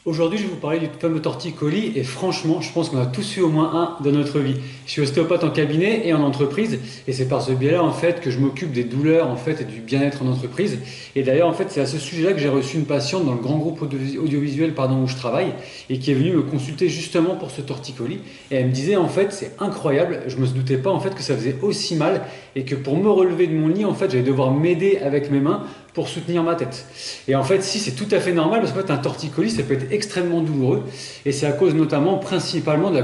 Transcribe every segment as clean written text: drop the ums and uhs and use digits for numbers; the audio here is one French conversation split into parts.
Aujourd'hui, je vais vous parler du fameux torticolis et franchement, je pense qu'on a tous eu au moins un dans notre vie. Je suis ostéopathe en cabinet et en entreprise et c'est par ce biais-là en fait que je m'occupe des douleurs en fait et du bien-être en entreprise. Et d'ailleurs en fait, c'est à ce sujet-là que j'ai reçu une patiente dans le grand groupe audiovisuel où je travaille et qui est venue me consulter justement pour ce torticolis et elle me disait en fait, c'est incroyable, je me doutais pas en fait que ça faisait aussi mal et que pour me relever de mon lit en fait, j'allais devoir m'aider avec mes mains pour soutenir ma tête. Et en fait, si c'est tout à fait normal, parce qu'en fait, un torticolis, ça peut être extrêmement douloureux, et c'est à cause notamment, principalement, de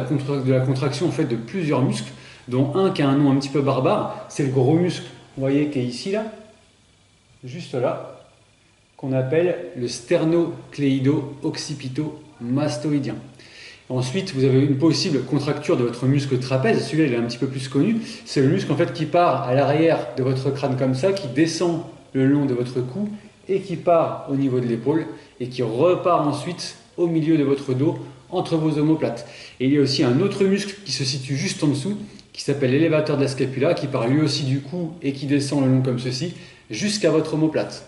la contraction en fait, de plusieurs muscles, dont un qui a un nom un petit peu barbare, c'est le gros muscle, vous voyez, qui est ici, là, juste là, qu'on appelle le sternocléido-occipito-mastoïdien. Ensuite, vous avez une possible contracture de votre muscle trapèze. Celui-là, il est un petit peu plus connu. C'est le muscle en fait qui part à l'arrière de votre crâne comme ça, qui descend le long de votre cou et qui part au niveau de l'épaule et qui repart ensuite au milieu de votre dos entre vos omoplates. Et il y a aussi un autre muscle qui se situe juste en dessous, qui s'appelle l'élévateur de la scapula, qui part lui aussi du cou et qui descend le long comme ceci jusqu'à votre omoplate.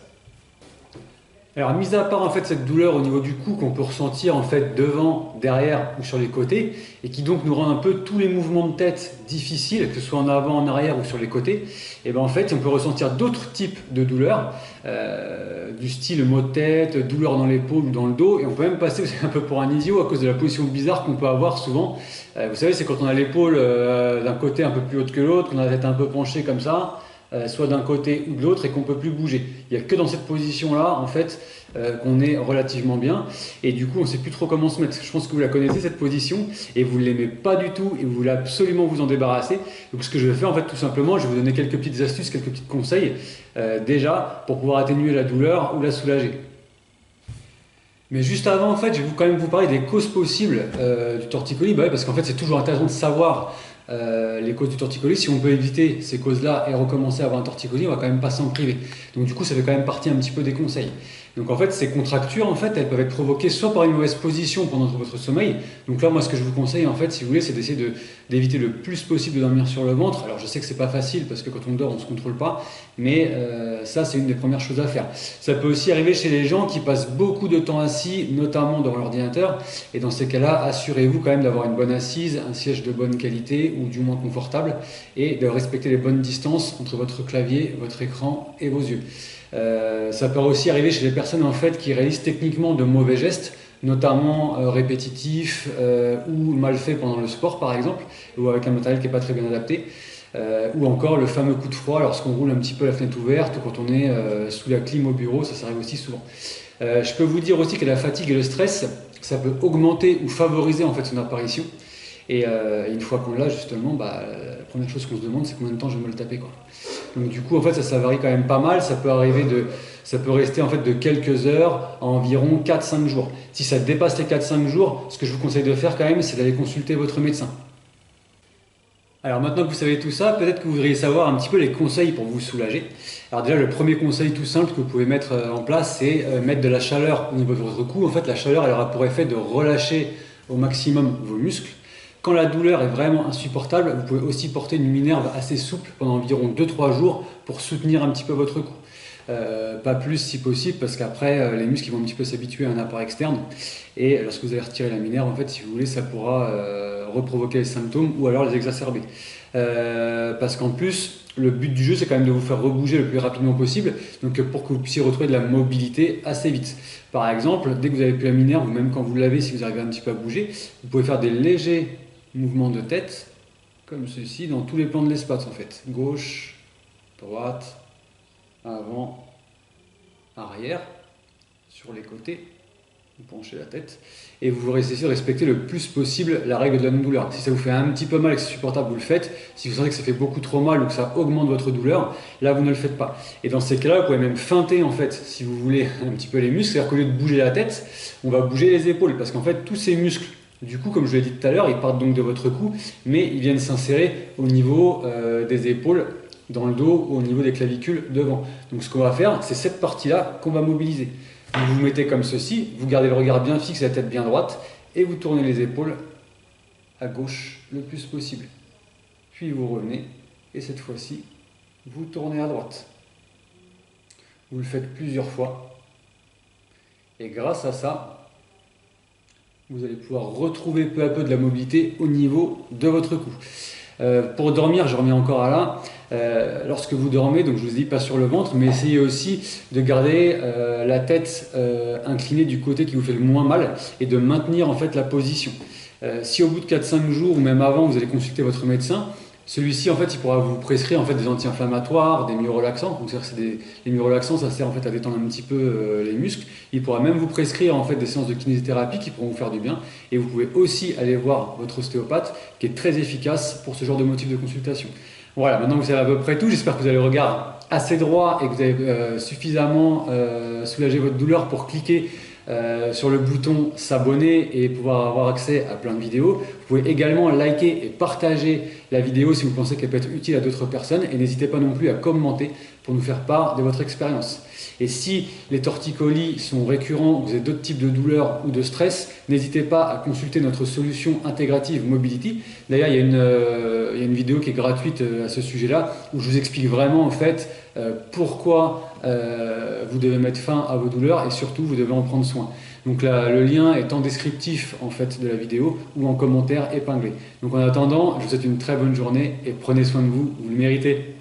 Alors, mis à part en fait cette douleur au niveau du cou qu'on peut ressentir en fait devant, derrière ou sur les côtés, et qui donc nous rend un peu tous les mouvements de tête difficiles, que ce soit en avant, en arrière ou sur les côtés, et bien en fait on peut ressentir d'autres types de douleurs, du style maux de tête, douleur dans l'épaule ou dans le dos, et on peut même passer un peu pour un idiot à cause de la position bizarre qu'on peut avoir souvent. Vous savez, c'est quand on a l'épaule d'un côté un peu plus haute que l'autre, qu'on a la tête un peu penchée comme ça. Soit d'un côté ou de l'autre et qu'on ne peut plus bouger. Il n'y a que dans cette position-là, en fait, qu'on est relativement bien. Et du coup, on ne sait plus trop comment se mettre. Je pense que vous la connaissez, cette position, et vous ne l'aimez pas du tout, et vous voulez absolument vous en débarrasser. Donc ce que je vais faire, en fait, tout simplement, je vais vous donner quelques petites astuces, quelques petits conseils, déjà, pour pouvoir atténuer la douleur ou la soulager. Mais juste avant, en fait, je vais quand même vous parler des causes possibles du torticolis, bah ouais, parce qu'en fait, c'est toujours intéressant de savoir les causes du torticolis. Si on peut éviter ces causes-là et recommencer à avoir un torticolis, on va quand même pas s'en priver. Donc du coup, ça fait quand même partie un petit peu des conseils. Donc en fait, ces contractures, en fait, elles peuvent être provoquées soit par une mauvaise position pendant votre sommeil. Donc là, moi, ce que je vous conseille, en fait, si vous voulez, c'est d'essayer d'éviter le plus possible de dormir sur le ventre. Alors je sais que c'est pas facile parce que quand on dort, on se contrôle pas, mais ça, c'est une des premières choses à faire. Ça peut aussi arriver chez les gens qui passent beaucoup de temps assis, notamment devant l'ordinateur. Et dans ces cas-là, assurez-vous quand même d'avoir une bonne assise, un siège de bonne qualité ou du moins confortable, et de respecter les bonnes distances entre votre clavier, votre écran et vos yeux. Ça peut aussi arriver chez les personnes en fait qui réalisent techniquement de mauvais gestes, notamment répétitifs ou mal faits pendant le sport par exemple, ou avec un matériel qui n'est pas très bien adapté. Ou encore le fameux coup de froid lorsqu'on roule un petit peu la fenêtre ouverte ou quand on est sous la clim au bureau, ça arrive aussi souvent. Je peux vous dire aussi que la fatigue et le stress, ça peut augmenter ou favoriser en fait son apparition. Et une fois qu'on l'a justement, la première chose qu'on se demande, c'est combien de temps je vais me le taper, quoi. Donc du coup, en fait, ça varie quand même pas mal. Ça peut rester en fait de quelques heures à environ 4-5 jours. Si ça dépasse les 4-5 jours, ce que je vous conseille de faire quand même, c'est d'aller consulter votre médecin. Alors maintenant que vous savez tout ça, peut-être que vous voudriez savoir un petit peu les conseils pour vous soulager. Alors déjà, le premier conseil tout simple que vous pouvez mettre en place, c'est mettre de la chaleur au niveau de votre cou. En fait, la chaleur, elle aura pour effet de relâcher au maximum vos muscles. Quand la douleur est vraiment insupportable, vous pouvez aussi porter une minerve assez souple pendant environ 2-3 jours pour soutenir un petit peu votre cou. Pas plus si possible parce qu'après les muscles vont un petit peu s'habituer à un apport externe et lorsque vous allez retirer la minerve, en fait, si vous voulez, ça pourra reprovoquer les symptômes ou alors les exacerber. Parce qu'en plus, le but du jeu, c'est quand même de vous faire rebouger le plus rapidement possible, donc pour que vous puissiez retrouver de la mobilité assez vite. Par exemple, dès que vous avez plus la minerve, ou même quand vous l'avez, si vous arrivez un petit peu à bouger, vous pouvez faire des légers mouvements de tête, comme ceci, dans tous les plans de l'espace en fait. Gauche, droite, avant, arrière, sur les côtés, vous penchez la tête, et vous essayez de respecter le plus possible la règle de la non-douleur. Si ça vous fait un petit peu mal et que c'est supportable, vous le faites. Si vous sentez que ça fait beaucoup trop mal ou que ça augmente votre douleur, là vous ne le faites pas. Et dans ces cas-là, vous pouvez même feinter en fait, si vous voulez, un petit peu les muscles, c'est-à-dire qu'au lieu de bouger la tête, on va bouger les épaules, parce qu'en fait tous ces muscles, du coup, comme je l'ai dit tout à l'heure, ils partent donc de votre cou, mais ils viennent s'insérer au niveau des épaules, dans le dos, au niveau des clavicules devant. Donc ce qu'on va faire, c'est cette partie-là qu'on va mobiliser. Vous vous mettez comme ceci, vous gardez le regard bien fixe, la tête bien droite, et vous tournez les épaules à gauche le plus possible. Puis vous revenez, et cette fois-ci, vous tournez à droite. Vous le faites plusieurs fois, et grâce à ça, vous allez pouvoir retrouver peu à peu de la mobilité au niveau de votre cou. Pour dormir, je remets encore à là. Lorsque vous dormez, donc je vous dis pas sur le ventre, mais essayez aussi de garder la tête inclinée du côté qui vous fait le moins mal et de maintenir en fait la position. Si au bout de 4-5 jours ou même avant, vous allez consulter votre médecin, celui-ci en fait il pourra vous prescrire en fait des anti-inflammatoires, des myorelaxants. Donc les myorelaxants, ça sert en fait à détendre un petit peu les muscles. Il pourra même vous prescrire en fait des séances de kinésithérapie qui pourront vous faire du bien. Et vous pouvez aussi aller voir votre ostéopathe qui est très efficace pour ce genre de motif de consultation. Voilà, maintenant vous savez à peu près tout. J'espère que vous avez le regard assez droit et que vous avez suffisamment soulagé votre douleur pour cliquer sur le bouton s'abonner et pouvoir avoir accès à plein de vidéos. Vous pouvez également liker et partager la vidéo si vous pensez qu'elle peut être utile à d'autres personnes et n'hésitez pas non plus à commenter pour nous faire part de votre expérience. Et si les torticolis sont récurrents, vous avez d'autres types de douleurs ou de stress, n'hésitez pas à consulter notre solution intégrative Mobility. D'ailleurs, il y a une vidéo qui est gratuite à ce sujet-là où je vous explique vraiment en fait pourquoi vous devez mettre fin à vos douleurs et surtout vous devez en prendre soin. Donc là, le lien est en descriptif en fait de la vidéo ou en commentaire épinglé. Donc en attendant, je vous souhaite une très bonne journée et prenez soin de vous, vous le méritez.